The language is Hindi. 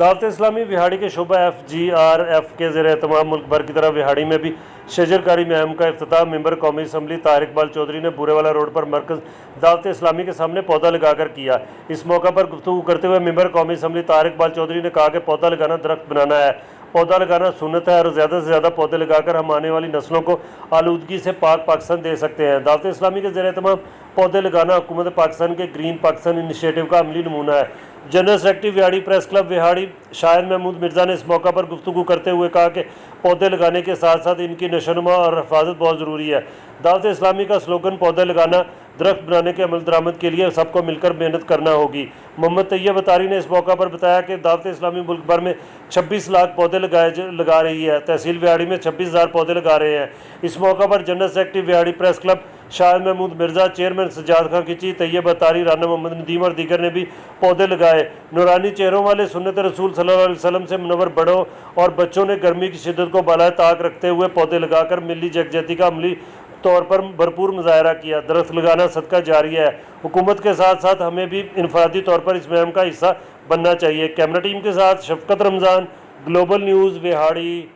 दावत इस्लामी विहाड़ी के शोबा FGRF के ज़ेर एहतमाम मुल्क भर की तरह विहाड़ी में भी शजरकारी मुहिम का इफ्तिताह मेंबर कौमी असम्बली तारिक इकबाल चौधरी ने बूरेवाला रोड पर मरकज़ दावत इस्लामी के सामने पौधा लगाकर किया। इस मौका पर गुफ्तगू करते हुए मेंबर कौमी असम्बली तारिक इकबाल चौधरी ने कहा कि पौधा लगाना दरख्त बनाना है, पौधा लगाना सुन्नत है और ज़्यादा से ज़्यादा पौधे लगाकर हम आने वाली नस्लों को आलूदगी से पाक पाकिस्तान दे सकते हैं। दावत इस्लामी के ज़ेर एहतमाम पौधे लगाना हुकूमत पाकिस्तान के ग्रीन पाकिस्तान इनिशिएटिव का अमली नमूना है। General secretary Vehari press club Vehari शायर महमूद मिर्ज़ा ने इस मौका पर गुफ्तगू करते हुए कहा कि पौधे लगाने के साथ साथ इनकी नशोनुमा और हिफाजत बहुत ज़रूरी है। दावत इस्लामी का स्लोगन पौधे लगाना दरख्त बनाने के अमल दरामद के लिए सबको मिलकर मेहनत करना होगी। मोहम्मद तैयब अतारी ने इस मौका पर बताया कि दावत इस्लामी मुल्क भर में 26 लाख पौधे लगा रही है। तहसील विहाड़ी में 26,000 पौधे लगा रहे हैं। इस मौका पर general secretary Vehari press club शायर महमूद मिर्ज़ा, चेयरमैन सज्जाद खां किची, तैयब अतारी, राना मोहम्मद नदीम और दीगर ने भी पौधे लगाए। नूरानी चेहरों वाले सुन्नत रसूल सल्लल्लाहु अलैहि वसल्लम से मुनव्वर बड़ों और बच्चों ने गर्मी की शिद्दत को बालाए ताक रखते हुए पौधे लगाकर मिली यकजहती का अमली तौर पर भरपूर मुजाहरा किया। दरख्त लगाना सदका जारी है। हुकूमत के साथ साथ हमें भी इनफरादी तौर पर इस मुहिम का हिस्सा बनना चाहिए। कैमरा टीम के साथ शफकत रमज़ान, ग्लोबल न्यूज़ विहाड़ी।